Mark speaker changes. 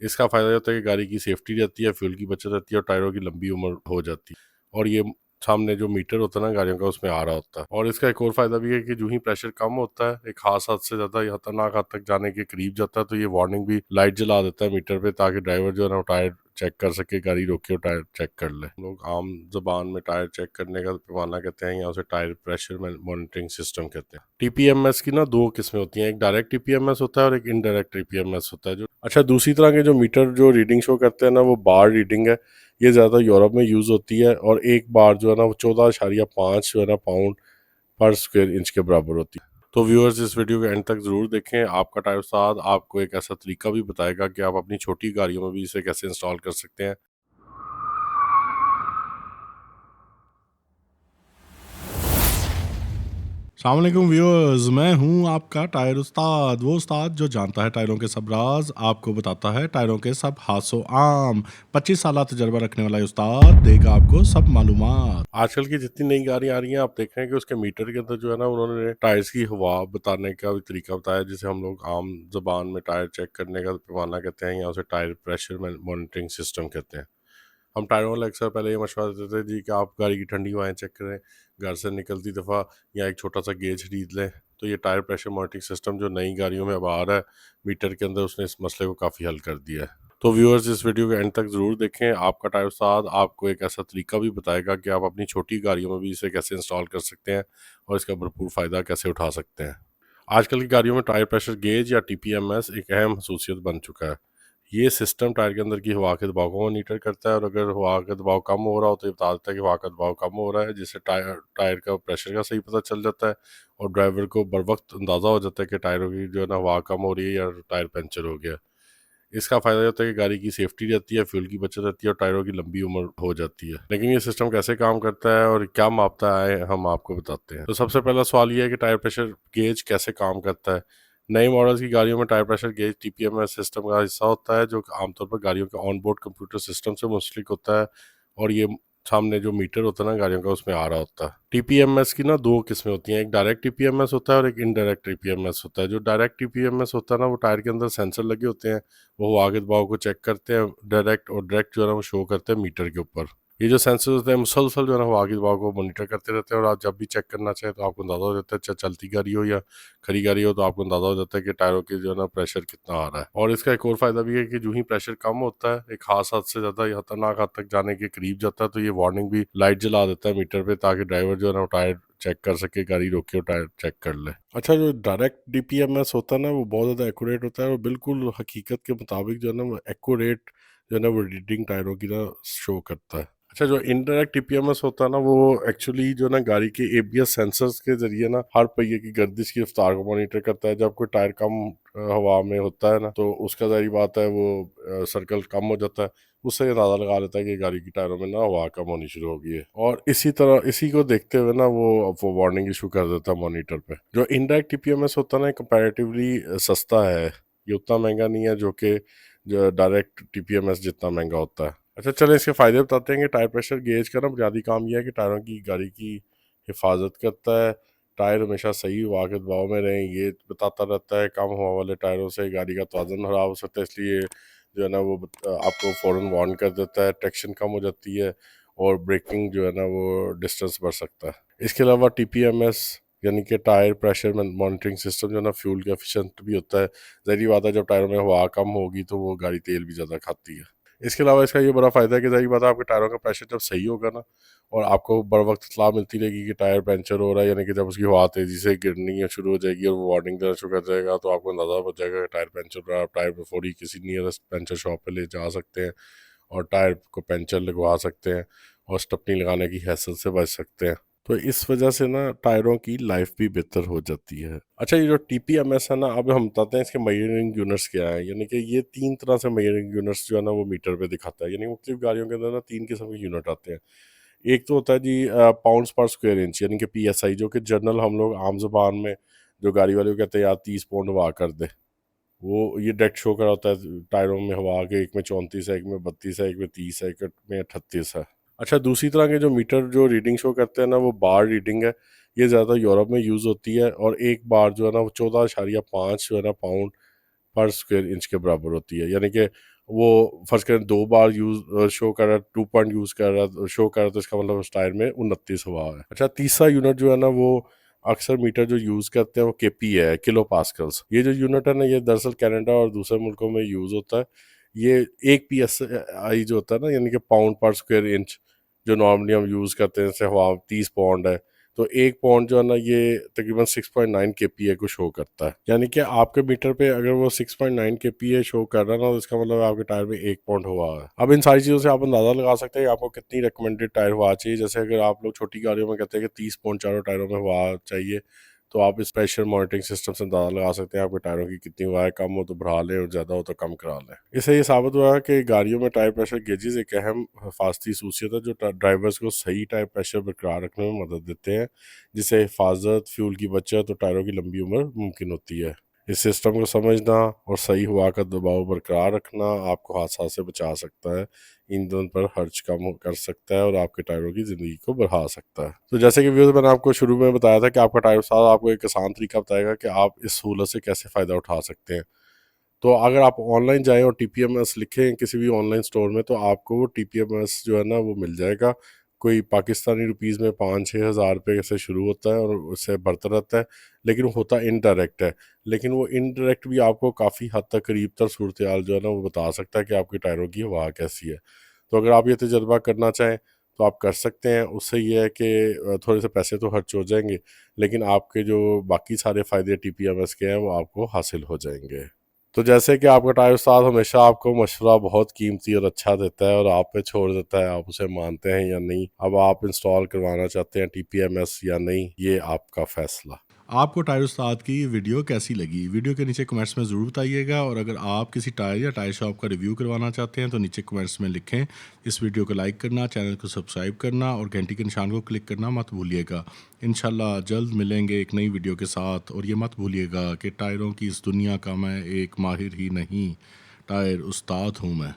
Speaker 1: इसका फ़ायदा ये होता है कि गाड़ी की सेफ्टी रहती है, फ्यूल की बचत रहती है और टायरों की लंबी उम्र हो जाती है। और ये सामने जो मीटर होता है ना गाड़ियों का, उसमें आ रहा होता है। और इसका एक और फ़ायदा भी है कि जो ही प्रेशर कम होता है, एक हादसा से ज़्यादा या खतरनाक हद तक जाने के करीब जाता है, तो ये वार्निंग भी लाइट जला देता है मीटर पे, ताकि ड्राइवर जो है ना वो टायर चेक कर सके, गाड़ी रोक के टायर चेक कर ले। हम लोग आम ज़बान में टायर चेक करने का पैमाना कहते हैं, या उसे टायर प्रेशर मॉनिटरिंग सिस्टम कहते हैं। टीपीएमएस की ना दो किस्में होती हैं, एक डायरेक्ट टीपीएमएस होता है और एक इनडायरेक्ट टीपीएमएस होता है। जो दूसरी तरह के जो मीटर जो रीडिंग शो करते हैं ना, वो बार रीडिंग है। ये ज़्यादा यूरोप में यूज़ होती है और एक बार जो है ना वो 14.5 जो है ना पाउंड पर स्क्वायर इंच के बराबर होती है। तो व्यूअर्स, इस वीडियो के एंड तक ज़रूर देखें। आपका टाइम उस्ताद आपको एक ऐसा तरीका भी बताएगा कि आप अपनी छोटी गाड़ियों में भी इसे कैसे इंस्टॉल कर सकते हैं।
Speaker 2: अस्सलामुअलैकुम व्यूअर्स, मैं हूं आपका टायर उस्ताद, वो उस्ताद जो जानता है टायरों के सब राज, आपको बताता है टायरों के सब हासो आम। 25 साल तजर्बा रखने वाला ये उस्ताद देगा आपको सब मालूमात।
Speaker 1: आजकल की जितनी नई गाड़ियां आ रही हैं, आप देख रहे हैं कि उसके मीटर के अंदर जो है ना उन्होंने टायर्स की हवा बताने का भी तरीका बताया, जिसे हम लोग आम जबान में टायर चेक करने का पैमाना कहते हैं, या उसे टायर प्रेशर मॉनिटरिंग सिस्टम कहते हैं। हम टायरों वाले अक्सर पहले ये मशवरा देते थे जी कि आप गाड़ी की ठंडी हवाएं चेक करें, घर से निकलती दफ़ा या एक छोटा सा गेज खरीद लें। तो ये टायर प्रेशर मॉनिटरिंग सिस्टम जो नई गाड़ियों में अब आ रहा है मीटर के अंदर, उसने इस मसले को काफ़ी हल कर दिया है। तो व्यूअर्स, इस वीडियो के एंड तक ज़रूर देखें। आपका टायर उस्ताद आपको एक ऐसा तरीका भी बताएगा कि आप अपनी छोटी गाड़ियों में भी इसे कैसे इंस्टॉल कर सकते हैं और इसका भरपूर फ़ायदा कैसे उठा सकते हैं। आजकल की गाड़ियों में टायर प्रेशर गेज या टीपीएमएस एक अहम खसूसियत बन चुका है। ये सिस्टम टायर के अंदर की हवा के दबाव को मॉनिटर करता है, और अगर हवा का दबाव कम हो रहा हो तो ये बता देता है कि हवा का दबाव कम हो रहा है, जिससे टायर टायर का प्रेशर का सही पता चल जाता है और ड्राइवर को बर वक्त अंदाज़ा हो जाता है कि टायरों की जो है ना हवा कम हो रही है या टायर पंचर हो गया। इसका फ़ायदा ये होता है कि गाड़ी की सेफ्टी रहती है, फ्यूल की बचत रहती है और टायरों की लंबी उम्र हो जाती है। लेकिन ये सिस्टम कैसे काम करता है और क्या मापता है, हम आपको बताते हैं। तो सबसे पहला सवाल ये है कि टायर प्रेशर गेज कैसे काम करता है। नए मॉडल्स की गाड़ियों में tyre pressure gauge TPMS system का हिस्सा होता है, जो आमतौर पर गाड़ियों के ऑनबोर्ड कंप्यूटर सिस्टम से मुंसलिक होता है, और ये सामने जो मीटर होता है ना गाड़ियों का, उसमें आ रहा होता है। टीपीएमएस की ना दो किस्में होती हैं, एक डायरेक्ट टीपीएमएस होता है और एक इनडायरेक्ट टीपीएमएस होता है। जो डायरेक्ट टीपीएमएस होता है ना, वो टायर के अंदर सेंसर लगे होते हैं, वो आगे दबाव को चेक करते हैं डायरेक्ट, और डायरेक्ट जो है ना वो शो करते हैं मीटर के ऊपर। ये जो सेंसर होते हैं मुसलसल जो है ना वो आगे दबाव को मॉनिटर करते रहते हैं, और आप जब भी चेक करना चाहें तो आपको अंदाजा हो जाता है, चाहे चलती गाड़ी हो या खड़ी गाड़ी हो, तो आपको अंदाजा हो जाता है कि टायरों की जो है ना प्रेशर कितना आ रहा है। और इसका एक और फायदा भी है कि जो ही प्रेशर कम होता है, एक खास हद से ज्यादा या खतरनाक हद तक जाने के करीब जाता है, तो ये वार्निंग भी लाइट जला देता है मीटर पे, ताकि ड्राइवर जो है ना वो टायर चेक कर सके, गाड़ी रोक के टायर चेक कर ले। अच्छा, जो डायरेक्ट डीपीएमएस होता है ना, वो बहुत ज़्यादा एक्यूरेट होता है और बिल्कुल हकीकत के मुताबिक जो है ना वो एक्यूरेट जो है ना वो रीडिंग टायरों की ना शो करता है। अच्छा, जो इनडायरेक्ट टीपीएमएस होता है ना, वो एक्चुअली जो ना गाड़ी के एबीएस सेंसर्स के जरिए ना हर पहिए की गर्दिश की रफ्तार को मॉनिटर करता है। जब कोई टायर कम हवा में होता है ना, तो उसका जारी बात है वो सर्कल कम हो जाता है, उससे ये अंदाजा लगा लेता है कि गाड़ी की टायरों में ना हवा कम होनी शुरू हो गई है, और इसी तरह इसी को देखते हुए ना वो वार्निंग इशू कर देता है मॉनिटर पे। जो इनडायरेक्ट टीपीएमएस होता है ना, कंपैरेटिवली सस्ता है, ये उतना महंगा नहीं है जो कि जो डायरेक्ट टीपीएमएस जितना महंगा होता है। अच्छा, चलें इसके फ़ायदे बताते हैं कि टायर प्रेशर गेज का ना बुनियादी काम यह है कि टायरों की गाड़ी की हिफाजत करता है। टायर हमेशा सही हवा के दबाव में रहें, ये बताता रहता है। कम हवा वाले टायरों से गाड़ी का तवाज़ुन ख़राब हो सकता है, इसलिए जो है ना वो आपको फ़ौरन वार्न कर देता है। ट्रैक्शन कम हो जाती है और ब्रेकिंग जो है ना वो डिस्टेंस बढ़ सकता है। इसके अलावा टीपीएमएस यानी कि टायर प्रेशर मॉनिटरिंग सिस्टम जो है ना फ्यूल का एफिशिएंट भी होता है। ज़ाहिर बात है, जब टायरों में हवा कम होगी तो वो गाड़ी तेल भी ज़्यादा खाती है। इसके अलावा इसका ये बड़ा फ़ायदा है कि ज़ाहिर बात है, आपके टायरों का प्रेशर जब सही होगा ना, और आपको बर वक्त इत्तला मिलती रहेगी कि टायर पंचर हो रहा है, यानी कि जब उसकी हवा तेज़ी से गिरनी शुरू हो जाएगी और वो वार्निंग देना शुरू कर जाएगा, तो आपको अंदाज़ा हो जाएगा कि टायर पंचर हो रहा है। आप टायर पर फौरी किसी नियरेस्ट पंचर शॉप पे ले जा सकते हैं और टायर को पंचर लगवा सकते हैं और स्टपनी लगाने की हैसल से बच सकते हैं। तो इस वजह से ना टायरों की लाइफ भी बेहतर हो जाती है। अच्छा, ये जो टीपीएमएस है ना, अब हम बताते हैं इसके मेजरिंग यूनिट्स क्या है। यानी कि ये 3 तरह से मेजरिंग यूनिट्स जो है ना वो मीटर पे दिखाता है। यानी मुख्तलिफ गाड़ियों के अंदर ना 3 किस्म के यूनिट आते हैं। एक तो होता है जी पाउंड्स पर स्क्वायर इंच, यानी कि पीएसआई, जो कि जनरल हम लोग आम ज़ुबान में जो गाड़ी वाले को कहते हैं यार 30 पाउंड हवा कर दे, वो ये डायरेक्ट शो करा होता है टायरों में हवा के। एक में 34 है, एक में 32 है, एक में 30 है, एक में 38 है। अच्छा, दूसरी तरह के जो मीटर जो रीडिंग शो करते हैं ना, वो बार रीडिंग है। ये ज़्यादा यूरोप में यूज़ होती है, और एक बार जो है ना वो 14.5 जो है ना पाउंड पर स्क्वायर इंच के बराबर होती है। यानी कि वो फर्स्ट करें 2 बार यूज़ शो कर रहा है, 2 पॉइंट यूज़ कर रहा है शो कर रहा है, तो इसका मतलब उस टायर में 29 हवा है। अच्छा, तीसरा यूनिट जो है ना वो अक्सर मीटर जो यूज़ करते हैं वो केपी है, किलो पास्कल्स। ये जो यूनिट है ना ये दरअसल कनाडा और दूसरे मुल्कों में यूज़ होता है। ये 1 PSI जो होता है ना, यानी कि पाउंड पर स्क्वायर इंच, जो नॉर्मली हम यूज़ करते हैं, जैसे हवा 30 पाउंड है, तो 1 पाउंड जो है ना ये तकरीबन 6.9 kPa को शो करता है। यानी कि आपके मीटर पे अगर वो 6.9 kPa शो कर रहा है ना, तो इसका मतलब आपके टायर में 1 पाउंड हवा है। अब इन सारी चीज़ों से आप अंदाज़ा लगा सकते हैं कि आपको कितनी रिकमेंडेड टायर हवा चाहिए। जैसे अगर आप लोग छोटी गाड़ियों में कहते हैं कि 30 पाउंड चारों टायरों में हवा चाहिए, तो आप इस प्रेशर मॉनिटरिंग सिस्टम से अंदाज़ा लगा सकते हैं आपके टायरों की कितनी हवा है। कम हो तो बढ़ा लें और ज़्यादा हो तो कम करा लें। इससे ये साबित हुआ है कि गाड़ियों में टायर प्रेशर गेजेस एक अहम हिफाजती खसूसियत है, जो ड्राइवर्स को सही टायर प्रेशर बरकरार रखने में मदद देते हैं, जिससे हिफाजत, फ्यूल की बचत और टायरों की लंबी उम्र मुमकिन होती है। इस सिस्टम को समझना और सही हवा का दबाव बरकरार रखना आपको हादसा से बचा सकता है, ईंधन पर खर्च कम कर सकता है और आपके टायरों की ज़िंदगी को बढ़ा सकता है। तो जैसे कि व्यूअर्स, मैंने आपको शुरू में बताया था कि आपका टायर उस्ताद आपको एक आसान तरीका बताएगा कि आप इस सहूलत से कैसे फ़ायदा उठा सकते हैं। तो अगर आप ऑनलाइन जाएँ और TPMS लिखें किसी भी ऑनलाइन स्टोर में, तो आपको वो TPMS जो है ना वो मिल जाएगा। कोई पाकिस्तानी रुपीज़ में 5-6 हज़ार रुपये से शुरू होता है और उससे बढ़ता रहता है, लेकिन वो होता इनडायरेक्ट है। लेकिन वो इनडायरेक्ट भी आपको काफ़ी हद तक करीब तर सूरत हाल जो है ना वो बता सकता है कि आपके टायरों की हवा कैसी है। तो अगर आप ये तजर्बा करना चाहें तो आप कर सकते हैं। उससे ये है कि थोड़े से पैसे तो खर्च हो जाएंगे, लेकिन आपके जो बाकी सारे फ़ायदे TPMS के हैं वो आपको हासिल हो जाएंगे। तो जैसे कि आपका टायर उस्ताद हमेशा आपको मशवरा बहुत कीमती और अच्छा देता है और आप पे छोड़ देता है, आप उसे मानते हैं या नहीं। अब आप इंस्टॉल करवाना चाहते हैं TPMS या नहीं, ये आपका फैसला।
Speaker 2: आपको टायर उस्ताद की वीडियो कैसी लगी? वीडियो के नीचे कमेंट्स में ज़रूर बताइएगा, और अगर आप किसी टायर या टायर शॉप का रिव्यू करवाना चाहते हैं तो नीचे कमेंट्स में लिखें। इस वीडियो को लाइक करना, चैनल को सब्सक्राइब करना और घंटी के निशान को क्लिक करना मत भूलिएगा। इंशाल्लाह जल्द मिलेंगे एक नई वीडियो के साथ, और ये मत भूलिएगा कि टायरों की इस दुनिया का मैं एक माहिर ही नहीं, टायर उस्ताद हूँ मैं।